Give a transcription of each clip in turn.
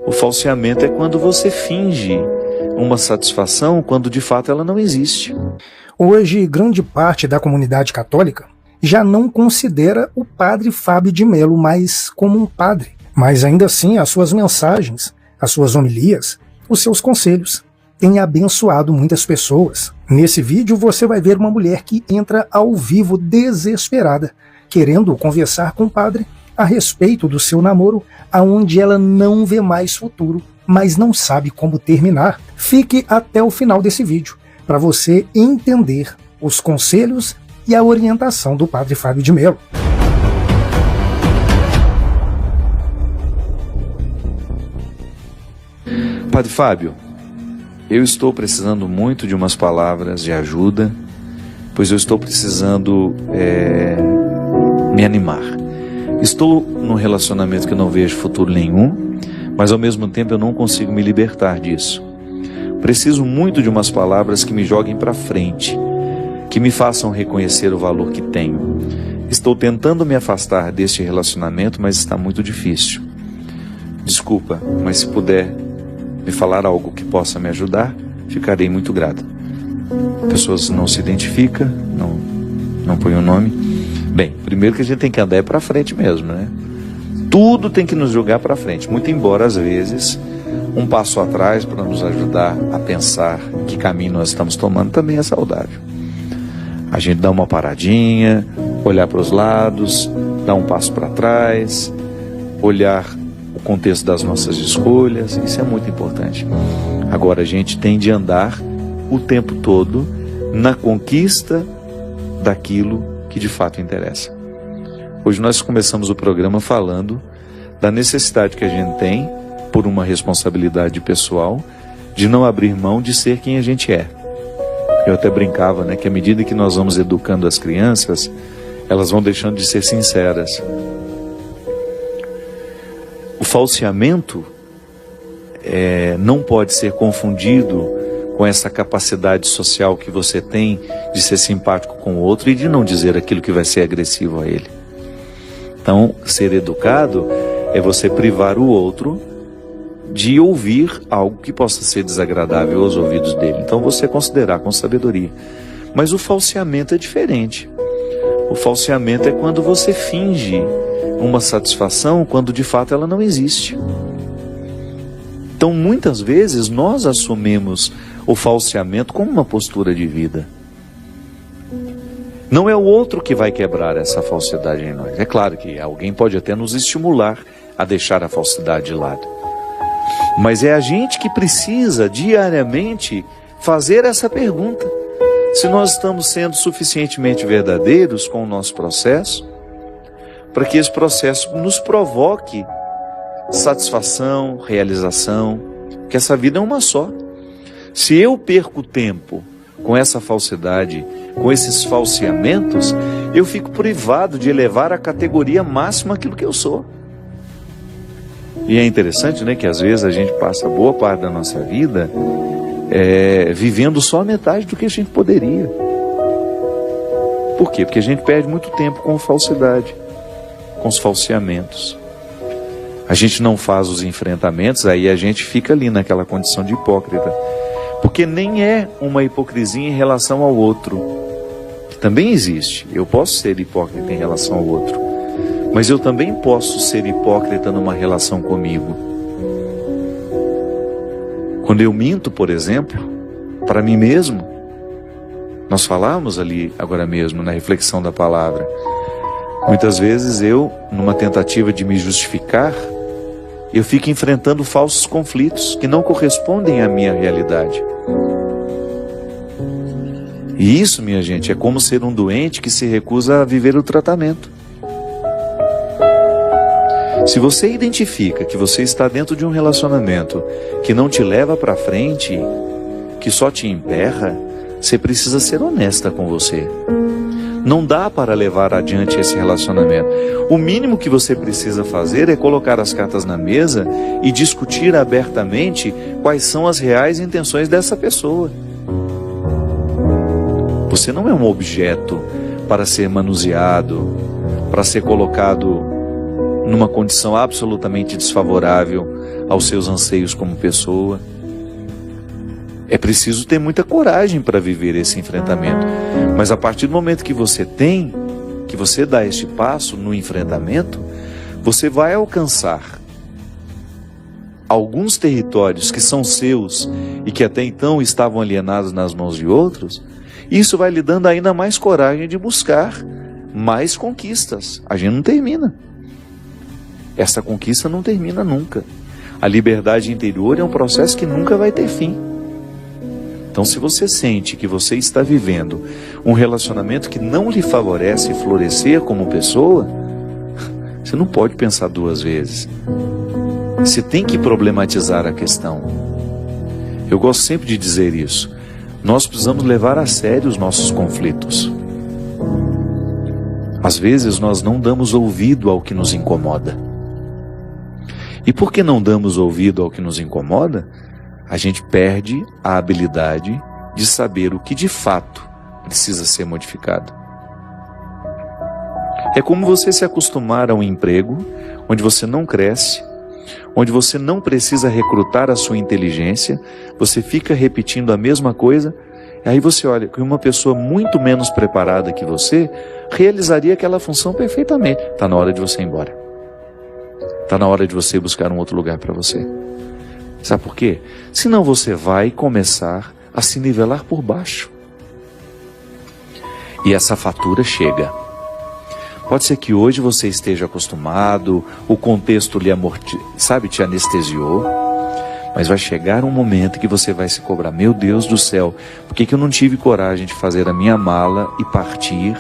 O falseamento é quando você finge uma satisfação quando de fato ela não existe. Hoje, grande parte da comunidade católica já não considera o padre Fábio de Mello mais como um padre, mas ainda assim as suas mensagens, as suas homilias, os seus conselhos têm abençoado muitas pessoas. Nesse vídeo você vai ver uma mulher que entra ao vivo desesperada, querendo conversar com o padre a respeito do seu namoro, aonde ela não vê mais futuro, mas não sabe como terminar. Fique até o final desse vídeo para você entender os conselhos e a orientação do padre Fábio de Mello. Padre Fábio, eu estou precisando muito de umas palavras de ajuda, pois eu estou precisando me animar. Estou num relacionamento que eu não vejo futuro nenhum, mas ao mesmo tempo eu não consigo me libertar disso. Preciso muito de umas palavras que me joguem para frente, que me façam reconhecer o valor que tenho. Estou tentando me afastar deste relacionamento, mas está muito difícil. Desculpa, mas se puder me falar algo que possa me ajudar, ficarei muito grato. A pessoa não se identifica, não põe o nome. Bem, primeiro que a gente tem que andar para frente mesmo, né? Tudo tem que nos jogar para frente, muito embora às vezes um passo atrás para nos ajudar a pensar que caminho nós estamos tomando também é saudável. A gente dá uma paradinha, olhar para os lados, dar um passo para trás, olhar o contexto das nossas escolhas, isso é muito importante. Agora a gente tem de andar o tempo todo na conquista daquilo que de fato interessa. Hoje nós começamos o programa falando da necessidade que a gente tem, por uma responsabilidade pessoal, de não abrir mão de ser quem a gente é. Eu até brincava, né, que à medida que nós vamos educando as crianças, elas vão deixando de ser sinceras. O falseamento não pode ser confundido com essa capacidade social que você tem de ser simpático com o outro e de não dizer aquilo que vai ser agressivo a ele. Então, ser educado é você privar o outro de ouvir algo que possa ser desagradável aos ouvidos dele. Então você considerar com sabedoria. Mas o falseamento é diferente. O falseamento é quando você finge uma satisfação quando de fato ela não existe. Então muitas vezes nós assumimos o falseamento como uma postura de vida. Não é o outro que vai quebrar essa falsidade em nós. É claro que alguém pode até nos estimular a deixar a falsidade de lado. Mas é a gente que precisa diariamente fazer essa pergunta. Se nós estamos sendo suficientemente verdadeiros com o nosso processo, para que esse processo nos provoque satisfação, realização, que essa vida é uma só. Se eu perco tempo com essa falsidade, com esses falseamentos, eu fico privado de elevar à categoria máxima aquilo que eu sou. E é interessante, né, que às vezes a gente passa boa parte da nossa vida vivendo só a metade do que a gente poderia. Por quê? Porque a gente perde muito tempo com falsidade, com os falseamentos. A gente não faz os enfrentamentos, aí a gente fica ali naquela condição de hipócrita. Porque nem é uma hipocrisia em relação ao outro, que também existe. Eu posso ser hipócrita em relação ao outro. Mas eu também posso ser hipócrita numa relação comigo. Quando eu minto, por exemplo, para mim mesmo, nós falamos ali agora mesmo na reflexão da palavra, muitas vezes eu, numa tentativa de me justificar, eu fico enfrentando falsos conflitos que não correspondem à minha realidade. E isso, minha gente, é como ser um doente que se recusa a viver o tratamento. Se você identifica que você está dentro de um relacionamento que não te leva para frente, que só te emperra, você precisa ser honesta com você. Não dá para levar adiante esse relacionamento. O mínimo que você precisa fazer é colocar as cartas na mesa e discutir abertamente quais são as reais intenções dessa pessoa. Você não é um objeto para ser manuseado, para ser colocado numa condição absolutamente desfavorável aos seus anseios como pessoa. É preciso ter muita coragem para viver esse enfrentamento. Mas a partir do momento que você dá este passo no enfrentamento, você vai alcançar alguns territórios que são seus e que até então estavam alienados nas mãos de outros. Isso vai lhe dando ainda mais coragem de buscar mais conquistas. A gente não termina. Essa conquista não termina nunca. A liberdade interior é um processo que nunca vai ter fim. Então, se você sente que você está vivendo um relacionamento que não lhe favorece florescer como pessoa, você não pode pensar duas vezes. Você tem que problematizar a questão. Eu gosto sempre de dizer isso. Nós precisamos levar a sério os nossos conflitos. Às vezes nós não damos ouvido ao que nos incomoda. E por que não damos ouvido ao que nos incomoda? A gente perde a habilidade de saber o que de fato precisa ser modificado. É como você se acostumar a um emprego onde você não cresce, onde você não precisa recrutar a sua inteligência, você fica repetindo a mesma coisa, e aí você olha que uma pessoa muito menos preparada que você realizaria aquela função perfeitamente. Está na hora de você ir embora. Está na hora de você buscar um outro lugar para você. Sabe por quê? Senão você vai começar a se nivelar por baixo. E essa fatura chega. Pode ser que hoje você esteja acostumado, o contexto lhe te anestesiou, mas vai chegar um momento que você vai se cobrar: meu Deus do céu, por que eu não tive coragem de fazer a minha mala e partir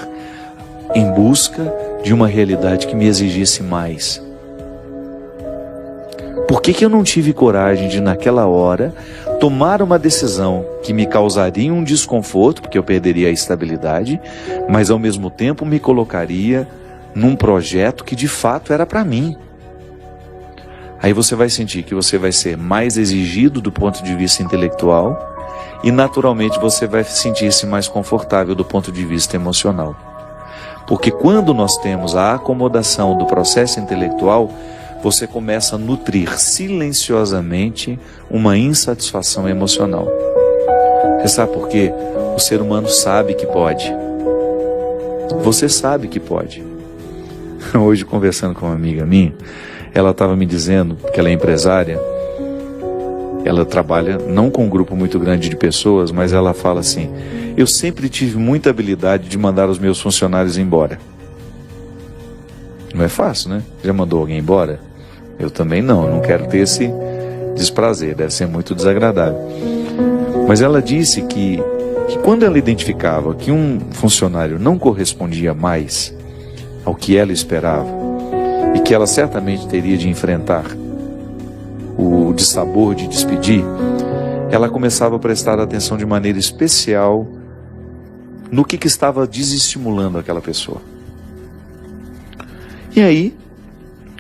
em busca de uma realidade que me exigisse mais? Por que eu não tive coragem de, naquela hora, tomar uma decisão que me causaria um desconforto, porque eu perderia a estabilidade, mas ao mesmo tempo me colocaria num projeto que de fato era para mim? Aí você vai sentir que você vai ser mais exigido do ponto de vista intelectual e naturalmente você vai sentir-se mais confortável do ponto de vista emocional. Porque quando nós temos a acomodação do processo intelectual, você começa a nutrir silenciosamente uma insatisfação emocional. Você sabe por quê? O ser humano sabe que pode. Você sabe que pode. Hoje, conversando com uma amiga minha, ela estava me dizendo que ela é empresária. Ela trabalha não com um grupo muito grande de pessoas, mas ela fala assim: eu sempre tive muita habilidade de mandar os meus funcionários embora. Não é fácil, né? Já mandou alguém embora? Eu também não quero ter esse desprazer, deve ser muito desagradável. Mas ela disse que quando ela identificava que um funcionário não correspondia mais ao que ela esperava, e que ela certamente teria de enfrentar o dissabor de despedir, ela começava a prestar atenção de maneira especial no que estava desestimulando aquela pessoa. E aí,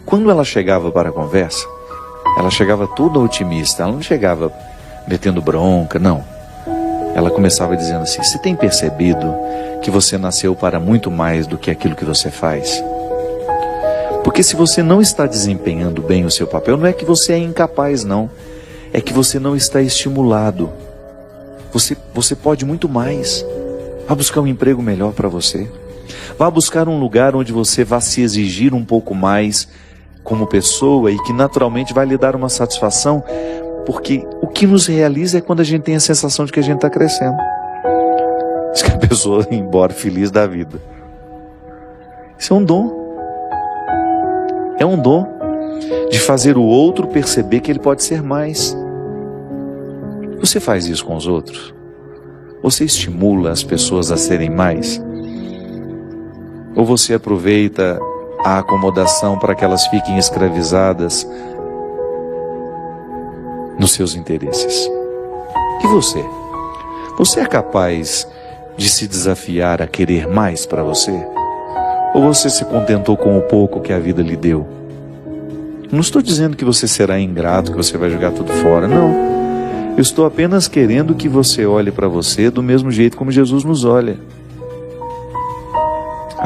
quando ela chegava para a conversa, ela chegava toda otimista, ela não chegava metendo bronca, não. Ela começava dizendo assim: você tem percebido que você nasceu para muito mais do que aquilo que você faz? Porque se você não está desempenhando bem o seu papel, não é que você é incapaz, não. É que você não está estimulado. Você pode muito mais. Vá buscar um emprego melhor para você. Vá buscar um lugar onde você vá se exigir um pouco mais como pessoa e que naturalmente vai lhe dar uma satisfação, porque o que nos realiza é quando a gente tem a sensação de que a gente está crescendo. Diz que a pessoa vai embora feliz da vida. Isso é um dom. É um dom de fazer o outro perceber que ele pode ser mais. Você faz isso com os outros? Você estimula as pessoas a serem mais? Ou você aproveita a acomodação para que elas fiquem escravizadas nos seus interesses? E você? Você é capaz de se desafiar a querer mais para você? Ou você se contentou com o pouco que a vida lhe deu? Não estou dizendo que você será ingrato, que você vai jogar tudo fora, não. Eu estou apenas querendo que você olhe para você do mesmo jeito como Jesus nos olha.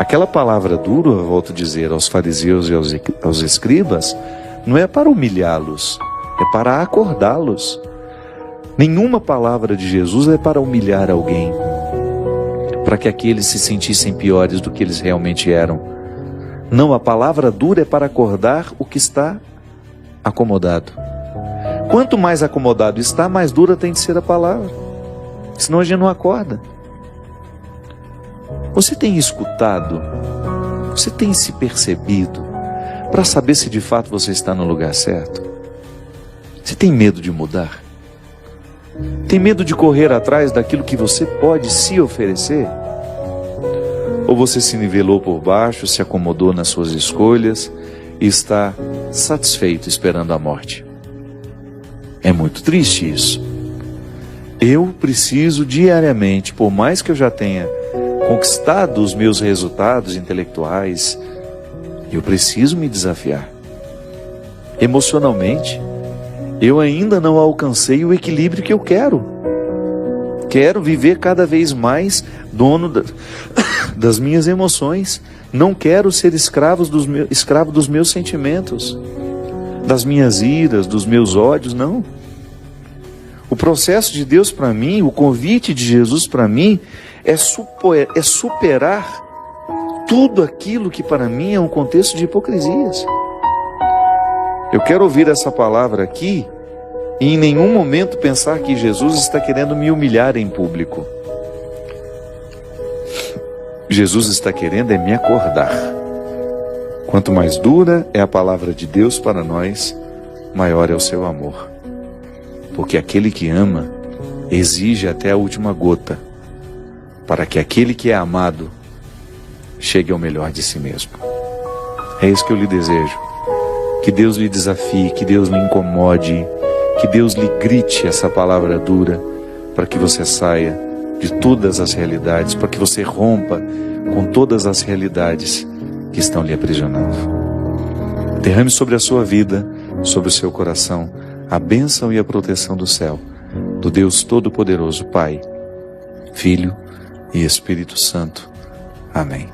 Aquela palavra dura, eu volto a dizer, aos fariseus e aos escribas, não é para humilhá-los, é para acordá-los. Nenhuma palavra de Jesus é para humilhar alguém, para que aqueles se sentissem piores do que eles realmente eram. Não, a palavra dura é para acordar o que está acomodado. Quanto mais acomodado está, mais dura tem de ser a palavra. Senão a gente não acorda. Você tem escutado? Você tem se percebido para saber se de fato você está no lugar certo? Você tem medo de mudar? Tem medo de correr atrás daquilo que você pode se oferecer? Ou você se nivelou por baixo, se acomodou nas suas escolhas e está satisfeito esperando a morte? É muito triste isso. Eu preciso diariamente, por mais que eu já tenha conquistado os meus resultados intelectuais, eu preciso me desafiar. Emocionalmente, eu ainda não alcancei o equilíbrio que eu quero. Quero viver cada vez mais dono das minhas emoções. Não quero ser escravo dos meus sentimentos, das minhas iras, dos meus ódios, não. O processo de Deus para mim, o convite de Jesus para mim, é superar tudo aquilo que para mim é um contexto de hipocrisias. Eu quero ouvir essa palavra aqui e em nenhum momento pensar que Jesus está querendo me humilhar em público. Jesus está querendo me acordar. Quanto mais dura é a palavra de Deus para nós, maior é o seu amor. Porque aquele que ama exige até a última gota, para que aquele que é amado chegue ao melhor de si mesmo. É isso que eu lhe desejo. Que Deus lhe desafie, que Deus lhe incomode, que Deus lhe grite essa palavra dura, para que você saia de todas as realidades, para que você rompa com todas as realidades que estão lhe aprisionando. Derrame sobre a sua vida, sobre o seu coração, a bênção e a proteção do céu, do Deus Todo-Poderoso, Pai, Filho e Espírito Santo. Amém.